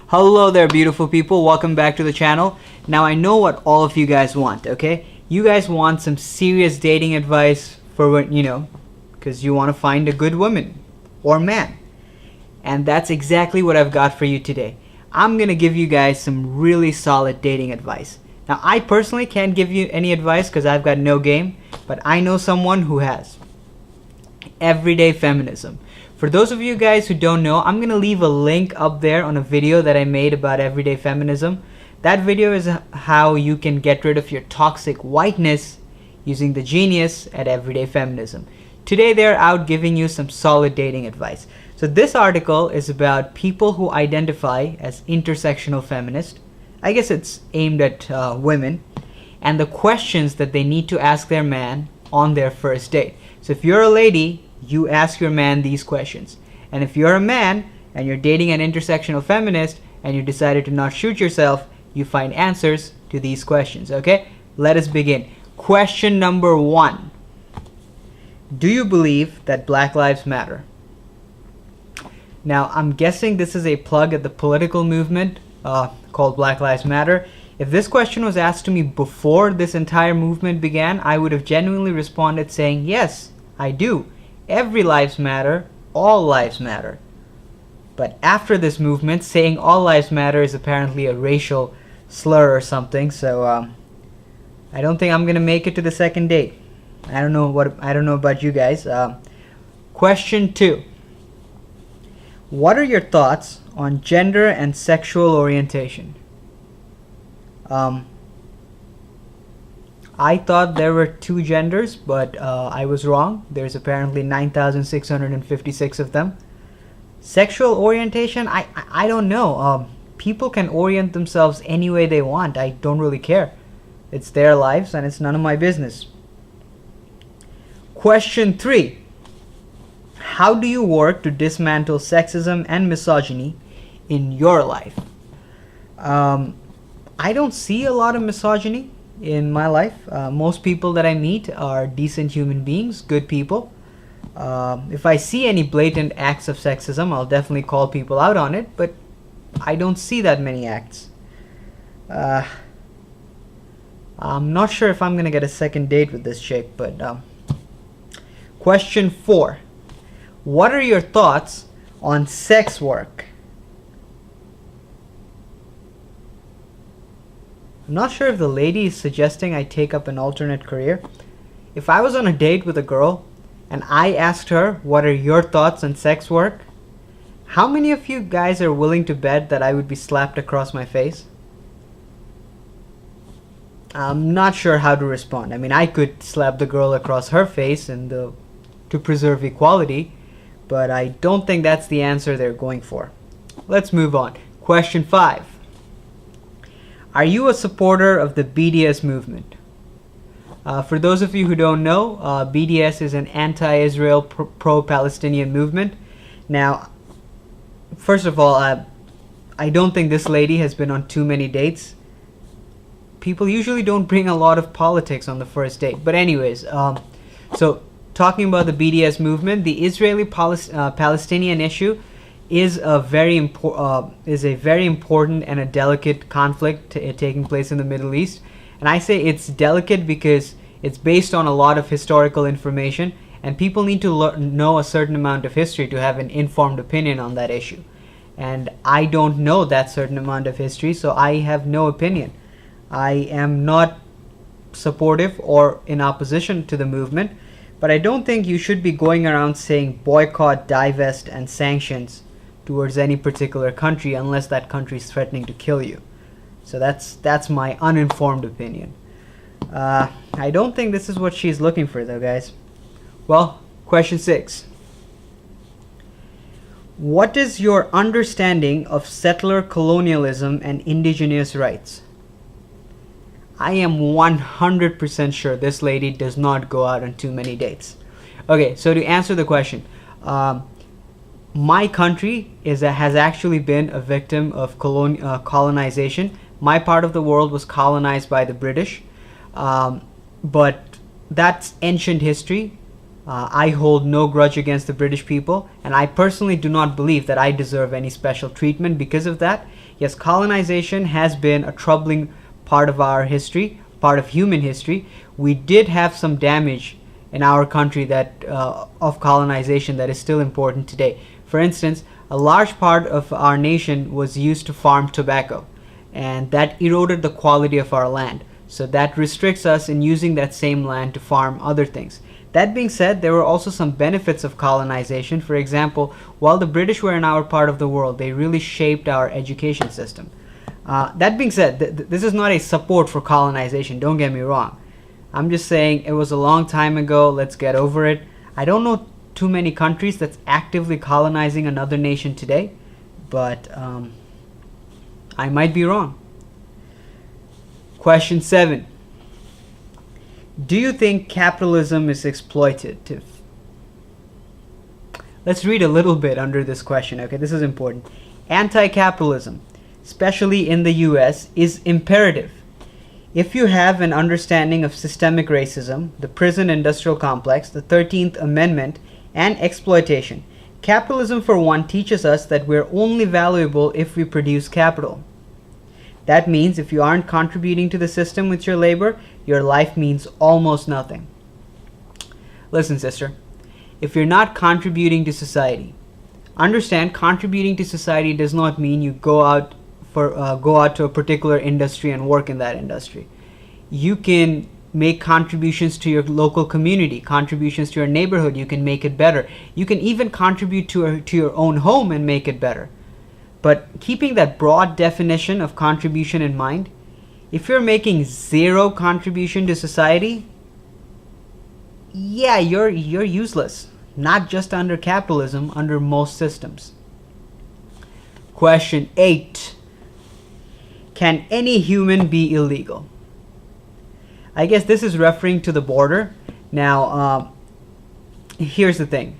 Hello there, beautiful people. Welcome back to the channel. Now, I know what all of you guys want, okay? You guys want some serious dating advice for when, because you want to find a good woman or man. And that's exactly what I've got for you today. I'm going to give you guys some really solid dating advice. Now, I personally can't give you any advice because I've got no game, but I know someone who has. Everyday feminism. For those of you guys who don't know, I'm going to leave a link up there on a video that I made about everyday feminism. That video is how you can get rid of your toxic whiteness using the genius at everyday feminism. Today they're out giving you some solid dating advice. So this article is about people who identify as intersectional feminist. I guess it's aimed at women, and the questions that they need to ask their man on their first date. So if you're a lady, you ask your man these questions. And if you're a man and you're dating an intersectional feminist and you decided to not shoot yourself, you find answers to these questions, okay? Let us begin. Question number 1. Do you believe that Black Lives Matter? Now, I'm guessing this is a plug at the political movement called Black Lives Matter. If this question was asked to me before this entire movement began, I would have genuinely responded saying, yes, I do. Every lives matter, all lives matter. But after this movement, saying all lives matter is apparently a racial slur or something, so I don't think I'm gonna make it to the second date. I don't know about you guys. Question 2. What are your thoughts on gender and sexual orientation? I thought there were 2 genders, but I was wrong. There's apparently 9,656 of them. Sexual orientation, I don't know. People can orient themselves any way they want. I don't really care. It's their lives and it's none of my business. Question 3. How do you work to dismantle sexism and misogyny in your life? I don't see a lot of misogyny in my life. Most people that I meet are decent human beings, good people. If I see any blatant acts of sexism, I'll definitely call people out on it, but I don't see that many acts. I'm not sure if I'm gonna get a second date with this chick, but question 4. What are your thoughts on sex work? I'm not sure if the lady is suggesting I take up an alternate career. If I was on a date with a girl and I asked her, what are your thoughts on sex work? How many of you guys are willing to bet that I would be slapped across my face? I'm not sure how to respond. I mean, I could slap the girl across her face to preserve equality, but I don't think that's the answer they're going for. Let's move on. Question 5. Are you a supporter of the BDS movement? For those of you who don't know, BDS is an anti-Israel, pro-Palestinian movement. Now, first of all, I don't think this lady has been on too many dates. People usually don't bring a lot of politics on the first date. But anyways, so talking about the BDS movement, the Israeli-Palestinian issue is a very important and a delicate conflict taking place in the Middle East. And I say it's delicate because it's based on a lot of historical information, and people need to know a certain amount of history to have an informed opinion on that issue. And I don't know that certain amount of history, so I have no opinion. I am not supportive or in opposition to the movement, but I don't think you should be going around saying boycott, divest, and sanctions towards any particular country unless that country is threatening to kill you. So that's my uninformed opinion. I don't think this is what she's looking for though, guys. Well, question 6. What is your understanding of settler colonialism and indigenous rights? I am 100% sure this lady does not go out on too many dates. Okay, so to answer the question, my country has actually been a victim of colonization. My part of the world was colonized by the British, but that's ancient history. I hold no grudge against the British people, and I personally do not believe that I deserve any special treatment because of that. Yes, colonization has been a troubling part of our history, part of human history. We did have some damage in our country that of colonization that is still important today. For instance, a large part of our nation was used to farm tobacco, and that eroded the quality of our land. So that restricts us in using that same land to farm other things. That being said, there were also some benefits of colonization. For example, while the British were in our part of the world, they really shaped our education system. That being said, this is not a support for colonization, don't get me wrong. I'm just saying it was a long time ago, let's get over it. I don't know too many countries that's actively colonizing another nation today, but I might be wrong. Question 7. Do you think capitalism is exploitative? Let's read a little bit under this question, okay? This is important. Anti-capitalism, especially in the US, is imperative. If you have an understanding of systemic racism, the prison industrial complex, the 13th Amendment, and exploitation, capitalism for one teaches us that we're only valuable if we produce capital. That means if you aren't contributing to the system with your labor, your life means almost nothing. Listen, sister, if you're not contributing to society, understand contributing to society does not mean you go out to a particular industry and work in that industry. You can make contributions to your local community, contributions to your neighborhood. You can make it better. You can even contribute to your own home and make it better. But keeping that broad definition of contribution in mind, if you're making zero contribution to society, yeah, you're useless. Not just under capitalism, under most systems. Question 8. Can any human be illegal? I guess this is referring to the border. Now, here's the thing.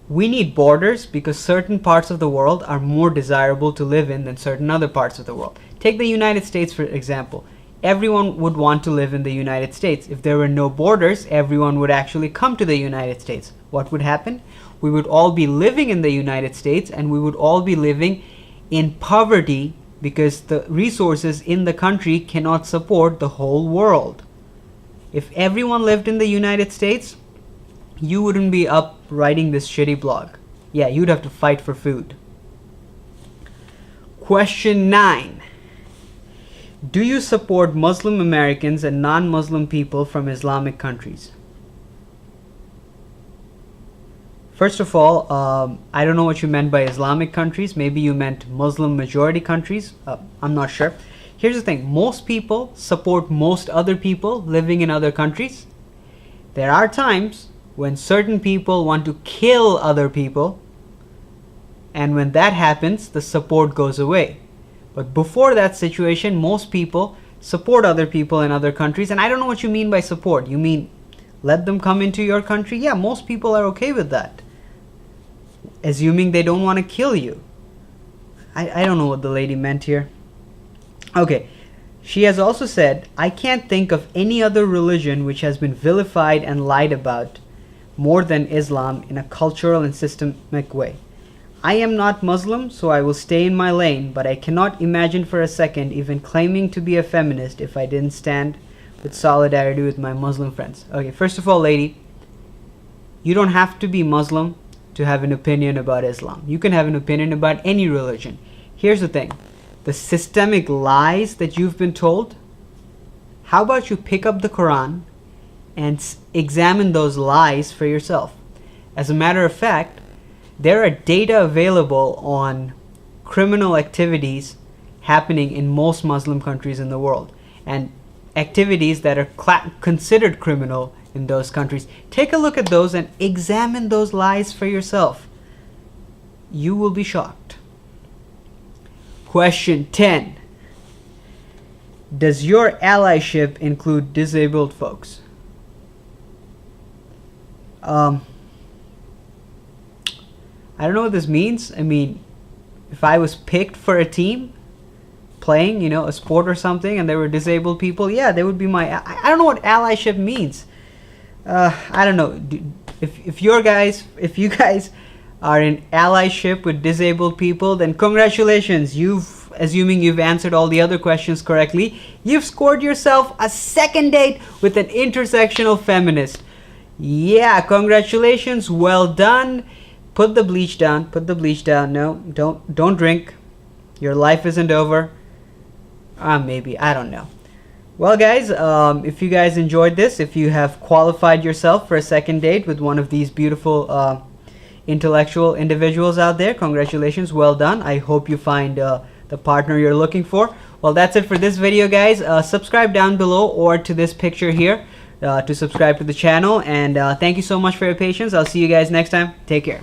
We need borders because certain parts of the world are more desirable to live in than certain other parts of the world. Take the United States, for example. Everyone would want to live in the United States. If there were no borders, everyone would actually come to the United States. What would happen? We would all be living in the United States, and we would all be living in poverty because the resources in the country cannot support the whole world. If everyone lived in the United States, you wouldn't be up writing this shitty blog. Yeah, you'd have to fight for food. Question 9. Do you support Muslim Americans and non-Muslim people from Islamic countries? First of all, I don't know what you meant by Islamic countries. Maybe you meant Muslim majority countries. I'm not sure. Here's the thing. Most people support most other people living in other countries. There are times when certain people want to kill other people, and when that happens, the support goes away. But before that situation, most people support other people in other countries. And I don't know what you mean by support. You mean let them come into your country? Yeah, most people are okay with that, assuming they don't want to kill you. I don't know what the lady meant here. Okay, she has also said, I can't think of any other religion which has been vilified and lied about more than Islam in a cultural and systemic way. I am not Muslim, so I will stay in my lane, but I cannot imagine for a second even claiming to be a feminist if I didn't stand with solidarity with my Muslim friends. Okay, first of all, lady, you don't have to be Muslim to have an opinion about Islam. You can have an opinion about any religion. Here's the thing. The systemic lies that you've been told, how about you pick up the Quran and examine those lies for yourself? As a matter of fact, there are data available on criminal activities happening in most Muslim countries in the world, and activities that are considered criminal in those countries. Take a look at those and examine those lies for yourself. You will be shocked. Question 10. Does your allyship include disabled folks? I don't know what this means. I mean, if I was picked for a team playing, a sport or something, and there were disabled people, yeah, they would be my... I don't know what allyship means. I don't know. if you guys are in allyship with disabled people, then congratulations. Assuming you've answered all the other questions correctly, you've scored yourself a second date with an intersectional feminist. Yeah, congratulations. Well done. Put the bleach down. Put the bleach down. No, don't drink. Your life isn't over. Maybe, I don't know. Well, guys, if you guys enjoyed this, if you have qualified yourself for a second date with one of these beautiful intellectual individuals out there, congratulations. Well done. I hope you find the partner you're looking for. Well, that's it for this video, guys. Subscribe down below or to this picture here to subscribe to the channel. And thank you so much for your patience. I'll see you guys next time. Take care.